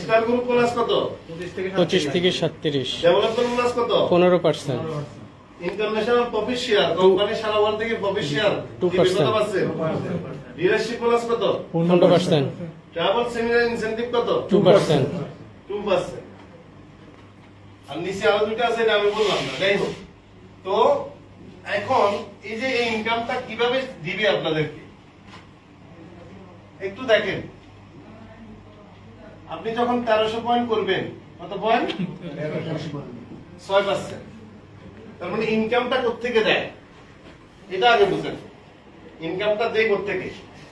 Star group plus কত? 25 থেকে 37, development plus কত? 15%, ইন্টারন্যাশনাল প্রফিট শেয়ার, কোম্পানি সারা ওয়ার্ল্ড থেকে প্রফিট শেয়ার 2%, ডিলারশিপ প্লাস কত? 15%, ট্রাভেল সেমিনার ইনসেনটিভ কত? 2%, 2%। আর নিচে আরো দুটো আছে, এটা আমি বললাম না, যাই হোক। তো এখন এই যে এই ইনকামটা কিভাবে দিবে আপনাদেরকে একটু দেখেন। আপনি যখন 1300 পয়েন্ট করবেন, কত পয়েন্ট? 6%। তার মানে ইনকামটা কোত্থেকে দেয় এটা আগে বুঝেন। ইনকামটা দেয় কোত্থেকে?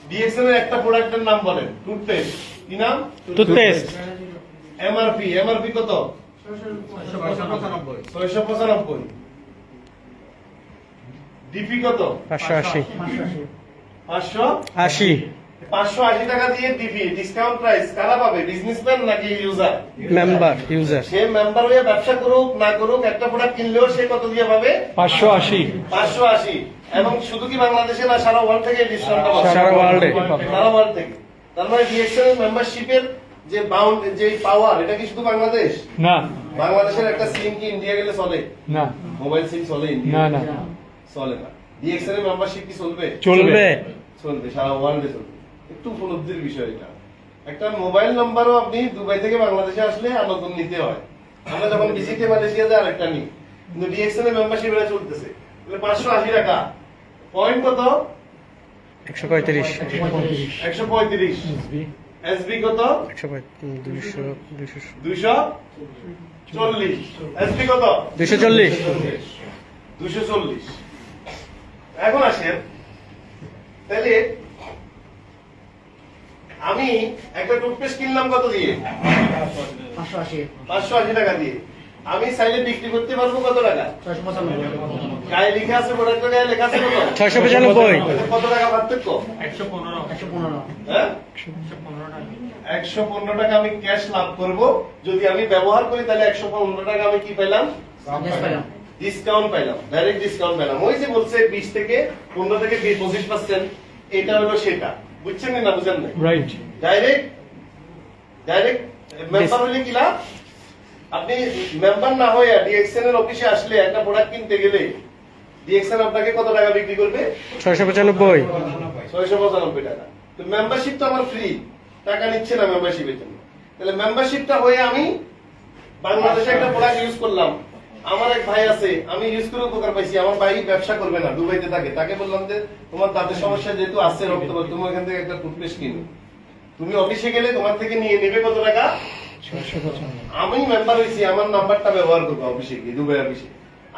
ডিএক্সএল এর একটা প্রোডাক্টের নাম বলেন। টুথপেস্ট। কি নাম? টুথপেস্ট। এমআরপি কত? 695। ডিপি কত? 580, 580। 580 টাকা দিয়ে ডিপি ডিসকাউন্ট প্রাইস কারা পাবে? বিজনেসম্যান নাকি ইউজার? Member, user. সে মেম্বার হয়ে ব্যবসা করুক না করুক, একটা প্রোডাক্ট কিনলেও সে কত দিয়ে পাবে? 580, 580। এবং শুধু কি বাংলাদেশে না, সারা ওয়ার্ল্ড থেকে ডিসকাউন্টটা পাবে? সারা ওয়ার্ল্ডে। সারা ওয়ার্ল্ড থেকে। তার মানে ডিএক্সএল মেম্বারশিপের যে বাউন্ড, যে পাওয়ার, এটা কি শুধু বাংলাদেশ? না, বাংলাদেশের একটা সিম কি ইন্ডিয়া গেলে চলে? না, মোবাইল সিম চলে ইন্ডিয়া? না, না, চলে না। ডিএক্সএল এর মেম্বারশিপ কি চলবে? চলবে। চলবে, সারা ওয়ার্ল্ডে চলবে। একটু উপলব্ধির বিষয় এটা। একটা মোবাইল নাম্বারও আপনি দুবাই থেকে বাংলাদেশে আসলে নতুন নিতে হয়। আমরা যখন ভিজিটে মালয়েশিয়া যাই আরেকটা নিই, কিন্তু ডিএক্সএল এর মেম্বারশিপ এটা চলতেছে। তাহলে 580 টাকা। পয়েন্ট কত? 135, 135। এসবি কত? 240। এসবি কত? 240। 240। এখন আসেন, তাহলে আমি একটা টুথপেস্ট কিনলাম কত দিয়ে? 580 টাকা দিয়ে। আমি চাইলে বিক্রি করতে পারবো কত টাকা? 695। গায়ে লেখা আছে, প্রোডাক্টের গায়ে লেখা আছে কত? 695। কত টাকা পার্থক্য? 115। হ্যাঁ, 115 টাকা আমি ক্যাশ লাভ করব। যদি আমি ব্যবহার করি তাহলে 115 টাকা আমি কি পেলাম? ডিসকাউন্ট পাইলাম, ডাইরেক্ট ডিসকাউন্ট পেলাম। ওই যে বলছে 20 থেকে 15 থেকে 25%, এটা হলো সেটা। বুঝছেন না বুঝেন না? রাইট। ডাইরেক্ট মেম্বার হলে কি লাভ? আপনি মেম্বার না হয়ে ডিএক্সএন এর অফিসে আসলে একটা প্রোডাক্ট কিনতে গেলে ডিএক্সএন আপনাকে কত টাকা বিক্রি করবে? 695, 695 টাকা। তো মেম্বারশিপ তো আমার ফ্রি, টাকা নিচ্ছে না মেম্বারশিপের জন্য। তাহলে মেম্বারশিপটা হয়ে আমি বাংলাদেশে একটা প্রোডাক্ট ইউজ করলাম। আমার এক ভাই আছে, আমি ইউজ করে উপকার পাইছি। আমার ভাই ব্যবসা করবে না, দুবাইতে থাকে। তাকে বললাম যে তোমার দাঁতের সমস্যা যেহেতু আছে, রক্ত, তুমি ওখান থেকে একটা টুথপেস্ট কিনো। তুমি অফিসে গেলে তোমার থেকে নিয়ে নেবে কত টাকা? 695। আমি মেম্বার হয়েছি, আমার নাম্বারটা ব্যবহার করবো অফিসে গিয়ে, দুবাই অফিসে।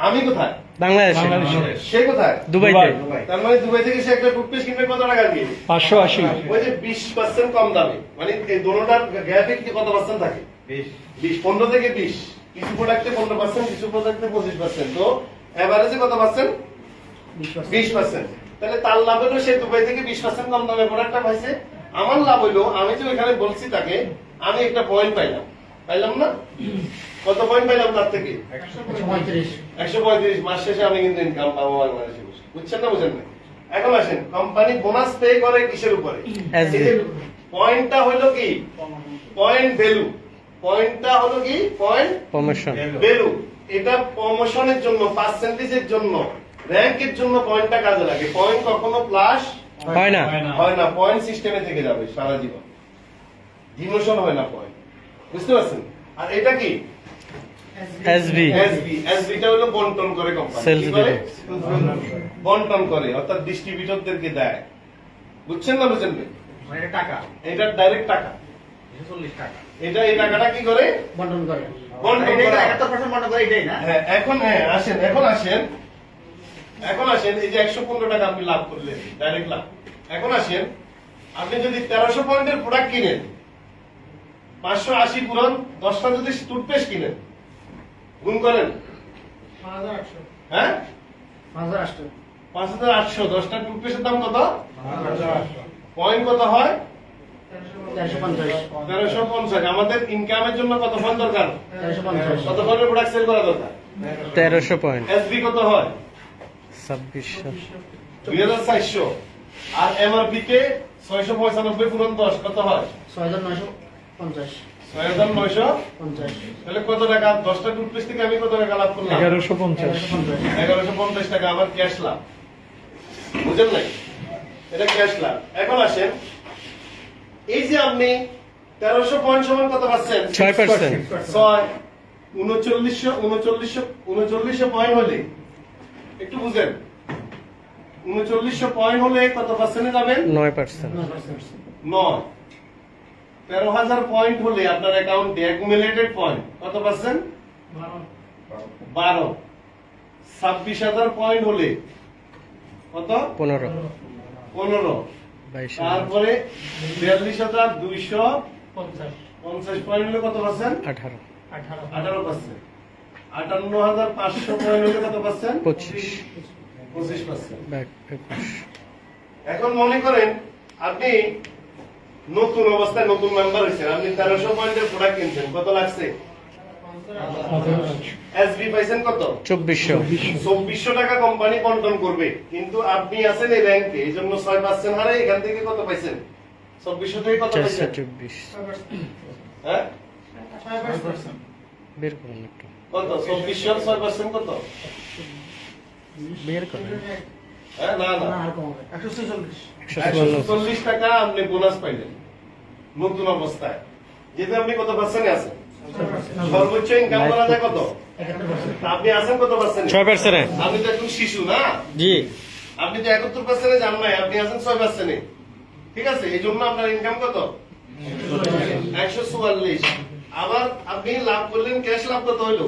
আমি কোথায়? বাংলাদেশে। সে কোথায়? দুবাইতে। তার মানে দুবাই থেকে সে একটা টুথপেস্ট কিনবে কত টাকা দিয়ে? 580। ওই যে 20% কম দামে। মানে এই দোনোটার গ্যাপে কত পার্সেন্ট থাকে? 20। 15 থেকে 20। কিছু প্রোডাক্টে 15%, কিছু প্রোডাক্টে 25%। তো এভারেজে কত পার্সেন্ট? 20%। তাহলে তার লাভ হলো সে দুবাই থেকে 20% কম দামে প্রোডাক্টটা পাইছে। আমার লাভ হইলো, আমি যে ওইখানে বলছি তাকে, আমি একটা পয়েন্ট পাইলাম না? কত পয়েন্ট পাইলাম তার থেকে? 135। মাস শেষে আমি কিন্তু ইনকাম পাবো বাংলাদেশে বসে। বুঝছেন না বুঝেন না? এখন আসেন, কোম্পানি বোনাস পে করে কিসের উপরে? পয়েন্টটা হলো কি? Point value. পয়েন্টটা হলো কি? Point promotion value. এটা প্রমোশনের জন্য, পার্সেন্টেজের জন্য, র‍্যাঙ্কের জন্য পয়েন্টটা কাজে লাগে। পয়েন্ট কখনো প্লাস হয় না। পয়েন্ট সিস্টেমে থেকে যাবে সারা জীবন, ডিমোশন হয় না পয়েন্ট। বুঝতে পারছেন? আর এটা কি? এসবি। এসবিটা হলো বন্টন করে কোম্পানি। কি করে? বন্টন করে, অর্থাৎ ডিস্ট্রিবিউটরদেরকে দেয়। বুঝছেন না বুঝেন না? এটা টাকা, এটা ডাইরেক্ট টাকা। 40 টাকা। এটা এই টাকাটা কি করে? বন্টন করে। বন্টন করে। 71% বন্টন করে, এটাই না? হ্যাঁ, এখন আসেন এই যে 115 টাকা আপনি লাভ করলেন, ডাইরেক্ট লাভ। এখন আসেন, আপনি যদি 1300 পয়েন্টের প্রোডাক্ট কিনেন, 580 পূরণ 10টা যদি টুথপেস্ট কিনেন, গুণ করেন 5800। হ্যাঁ 5800। 5800। 10টা টুথপেস্টের দাম কত? 5800। পয়েন্ট কত হয়? 1350। আমাদের ইনকামের জন্য কত পয়েন্ট দরকার? 1350। কত পয়েন্টের প্রোডাক্ট সেল করা দরকার? 1300 পয়েন্ট। এসবি কত হয়? 2600। 2400। আর এমআরপি তে 695 পূরণ 10 কত হয়? 6,950 6,950 তাহলে কত টাকা 10টা টুথপেস্ট থেকে আমি কত টাকা লাভ করলাম 1150 1150 টাকা আমার ক্যাশ লাভ বুঝেন নাই এটা ক্যাশ লাভ এখন আসেন এই যে আপনি 1300 পয়েন্ট সমান কত পাচ্ছেন 6% 3900 পয়েন্ট হলে একটু বুঝেন 3900 পয়েন্ট হলে কত পার্সেন্টে যাবেন 9%। 9 13,000 পয়েন্ট হলে আপনার অ্যাকাউন্টে অ্যাকুমুলেটেড পয়েন্ট কত পার্সেন্ট 12 26,000 পয়েন্ট হলে কত 15 15 22 তারপরে 42,250 পয়েন্ট হলে কত পার্সেন্ট 18 18%। 58,500 পয়েন্ট হলে কত পার্সেন্ট 25 25%। 21 এখন মনে করেন আপনি নতুন অবস্থায় নতুন মেম্বার হয়েছেন আপনি 1300 পয়েন্টের প্রোডাক্ট কিনছেন কত লাগছে এসবি পাইছেন কত 2400 টাকা কোম্পানি বন্টন করবে কিন্তু আপনি আছেন এই র্যাঙ্কে এই জন্য 6% হারে এখান থেকে কত পাইছেন 2400 থেকে কত পাইছেন 424 হ্যাঁ 6%। বের করুন একটু কত 2400 আর 6% কত বের করুন হ্যাঁ না না না, আর কম হবে। 146 140 টাকা আপনি বোনাস পাইলেন নতুন অবস্থায় যেহেতু আপনি কত পার্সেন্টে আছেন সর্বোচ্চ ইনকাম করা যায় কত 71%। আপনি আছেন কত পার্সেন্ট 6%। আপনি তো এখন শিশু না জি আপনি তো 71% যান নাই আপনি আছেন 6%। ঠিক আছে এই জন্য আপনার ইনকাম কত 144। আবার আপনি লাভ করলেন ক্যাশ লাভ কত হইলো